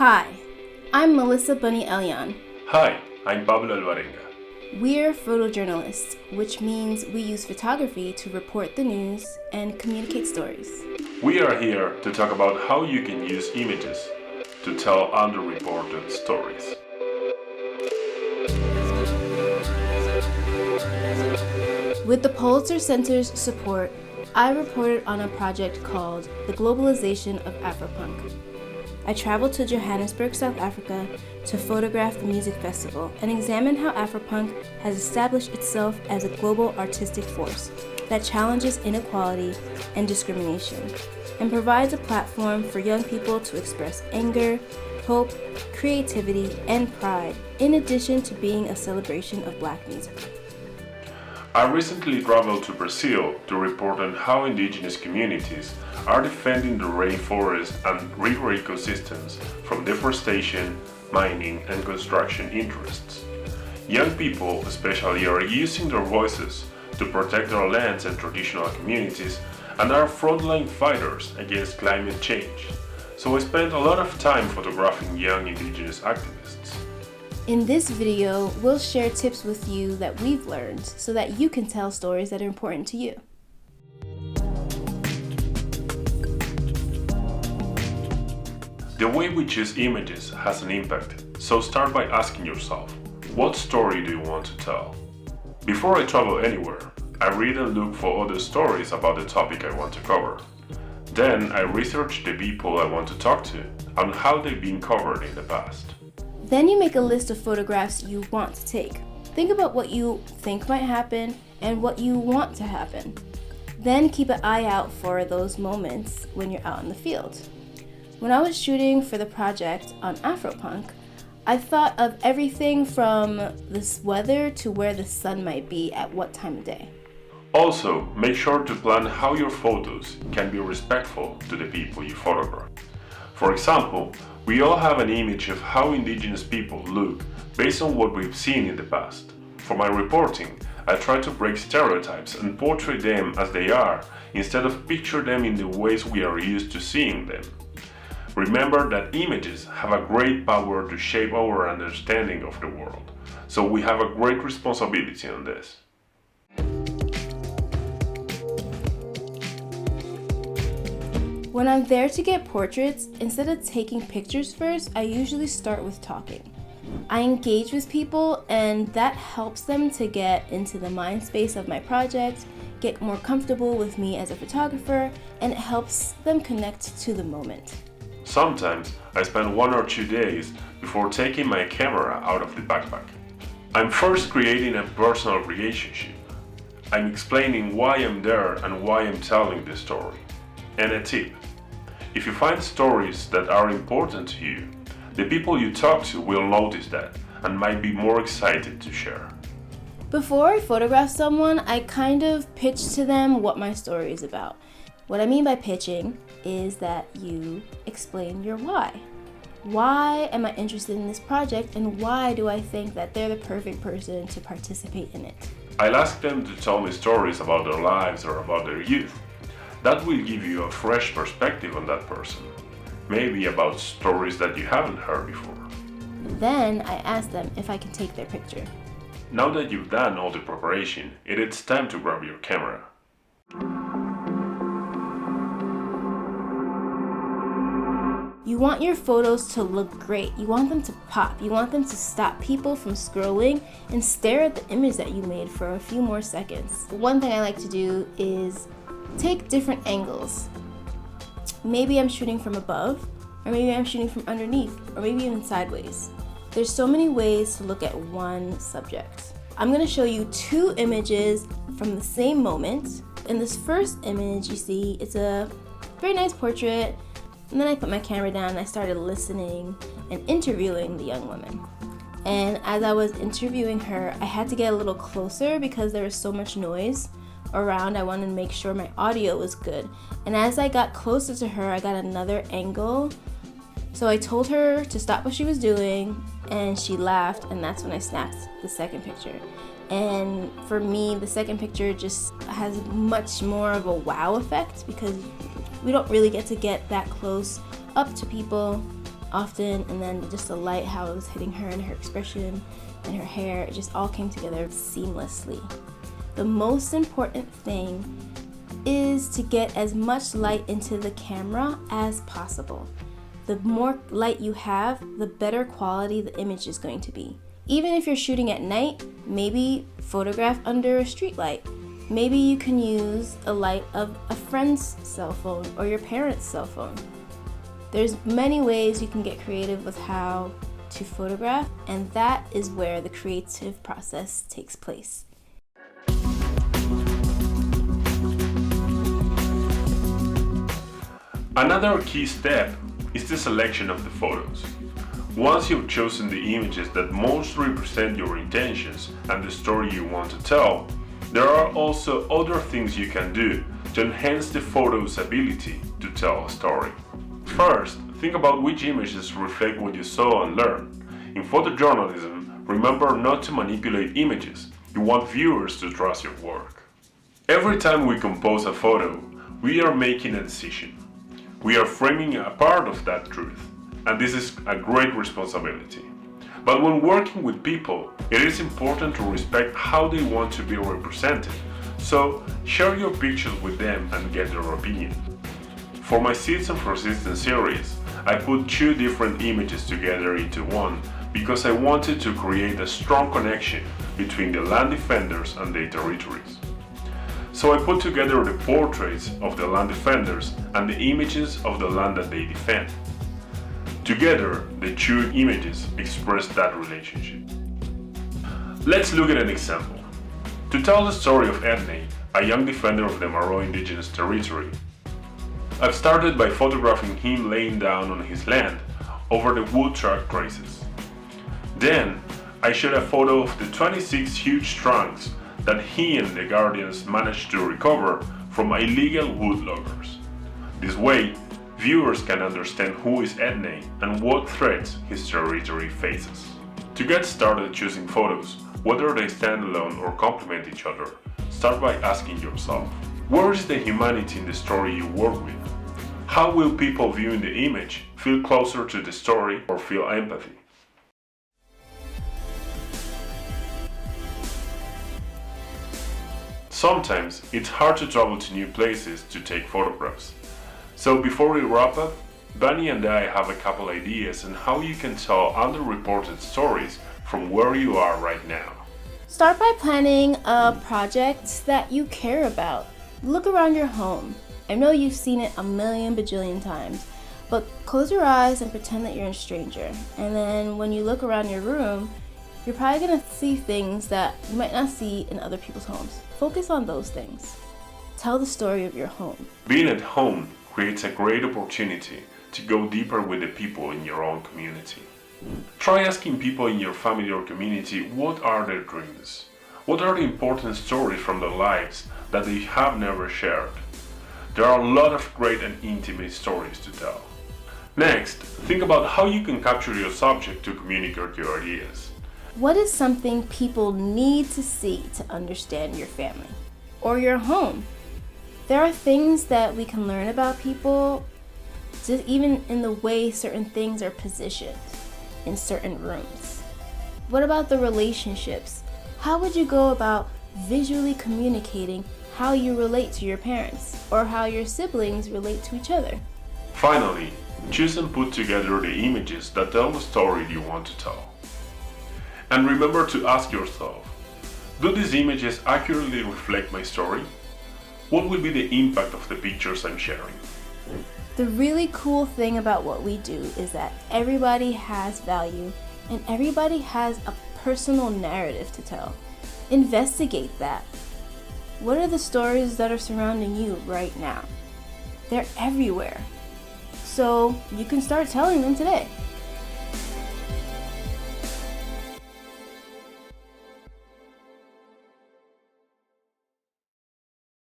Hi, I'm Melissa Bunny Elian. Hi, I'm Pablo Alvarenga. We're photojournalists, which means we use photography to report the news and communicate stories. We are here to talk about how you can use images to tell underreported stories. With the Pulitzer Center's support, I reported on a project called The Globalization of Afropunk. I traveled to Johannesburg, South Africa to photograph the music festival and examine how Afropunk has established itself as a global artistic force that challenges inequality and discrimination and provides a platform for young people to express anger, hope, creativity, and pride, in addition to being a celebration of Black music. I recently traveled to Brazil to report on how indigenous communities are defending the rainforest and river ecosystems from deforestation, mining, and construction interests. Young people especially are using their voices to protect their lands and traditional communities and are frontline fighters against climate change. So I spent a lot of time photographing young indigenous activists. In this video, we'll share tips with you that we've learned so that you can tell stories that are important to you. The way we choose images has an impact, so start by asking yourself, what story do you want to tell? Before I travel anywhere, I read and look for other stories about the topic I want to cover. Then I research the people I want to talk to and how they've been covered in the past. Then you make a list of photographs you want to take. Think about what you think might happen and what you want to happen. Then keep an eye out for those moments when you're out in the field. When I was shooting for the project on Afropunk, I thought of everything from this weather to where the sun might be at what time of day. Also, make sure to plan how your photos can be respectful to the people you photograph. For example, we all have an image of how indigenous people look based on what we've seen in the past. For my reporting, I try to break stereotypes and portray them as they are instead of picture them in the ways we are used to seeing them. Remember that images have a great power to shape our understanding of the world, so we have a great responsibility on this. When I'm there to get portraits, instead of taking pictures first, I usually start with talking. I engage with people, and that helps them to get into the mind space of my project, get more comfortable with me as a photographer, and it helps them connect to the moment. Sometimes I spend 1 or 2 days before taking my camera out of the backpack. I'm first creating a personal relationship. I'm explaining why I'm there and why I'm telling the story. And a tip: if you find stories that are important to you, the people you talk to will notice that and might be more excited to share. Before I photograph someone, I kind of pitch to them what my story is about. What I mean by pitching is that you explain your why. Why am I interested in this project, and why do I think that they're the perfect person to participate in it? I'll ask them to tell me stories about their lives or about their youth. That will give you a fresh perspective on that person, maybe about stories that you haven't heard before. Then I ask them if I can take their picture. Now that you've done all the preparation, it's time to grab your camera. You want your photos to look great. You want them to pop. You want them to stop people from scrolling and stare at the image that you made for a few more seconds. One thing I like to do is take different angles. Maybe I'm shooting from above, or maybe I'm shooting from underneath, or maybe even sideways. There's so many ways to look at one subject. I'm going to show you 2 images from the same moment. In this first image, you see it's a very nice portrait, and then I put my camera down and I started listening and interviewing the young woman. And as I was interviewing her, I had to get a little closer because there was so much noise around. I wanted to make sure my audio was good. And as I got closer to her, I got another angle. So I told her to stop what she was doing, and she laughed, and that's when I snapped the second picture. And for me, the second picture just has much more of a wow effect because we don't really get to get that close up to people often, and then just the light, how it was hitting her and her expression and her hair, it just all came together seamlessly. The most important thing is to get as much light into the camera as possible. The more light you have, the better quality the image is going to be. Even if you're shooting at night, maybe photograph under a street light. Maybe you can use a light of a friend's cell phone or your parents' cell phone. There's many ways you can get creative with how to photograph, and that is where the creative process takes place. Another key step is the selection of the photos. Once you've chosen the images that most represent your intentions and the story you want to tell, there are also other things you can do to enhance the photo's ability to tell a story. First, think about which images reflect what you saw and learned. In photojournalism, remember not to manipulate images. You want viewers to trust your work. Every time we compose a photo, we are making a decision. We are framing a part of that truth, and this is a great responsibility. But when working with people, it is important to respect how they want to be represented, so share your pictures with them and get their opinion. For my Seeds of Resistance series, I put 2 different images together into one because I wanted to create a strong connection between the land defenders and their territories. So I put together the portraits of the land defenders and the images of the land that they defend. Together, the 2 images express that relationship. Let's look at an example. To tell the story of Edney, a young defender of the Maro indigenous territory, I've started by photographing him laying down on his land over the wood truck traces. Then, I shot a photo of the 26 huge trunks that he and the Guardians managed to recover from illegal wood loggers. This way, viewers can understand who is Edney and what threats his territory faces. To get started choosing photos, whether they stand alone or complement each other, start by asking yourself, where is the humanity in the story you work with? How will people viewing the image feel closer to the story or feel empathy? Sometimes it's hard to travel to new places to take photographs. So before we wrap up, Bunny and I have a couple ideas on how you can tell underreported stories from where you are right now. Start by planning a project that you care about. Look around your home. I know you've seen it a million bajillion times, but close your eyes and pretend that you're a stranger. And then when you look around your room, you're probably gonna see things that you might not see in other people's homes. Focus on those things. Tell the story of your home. Being at home creates a great opportunity to go deeper with the people in your own community. Try asking people in your family or community what are their dreams. What are the important stories from their lives that they have never shared? There are a lot of great and intimate stories to tell. Next, think about how you can capture your subject to communicate your ideas. What is something people need to see to understand your family or your home? There are things that we can learn about people just even in the way certain things are positioned in certain rooms. What about the relationships? How would you go about visually communicating how you relate to your parents or how your siblings relate to each other? Finally, choose and put together the images that tell the story you want to tell. And remember to ask yourself, do these images accurately reflect my story? What will be the impact of the pictures I'm sharing? The really cool thing about what we do is that everybody has value and everybody has a personal narrative to tell. Investigate that. What are the stories that are surrounding you right now? They're everywhere. So you can start telling them today.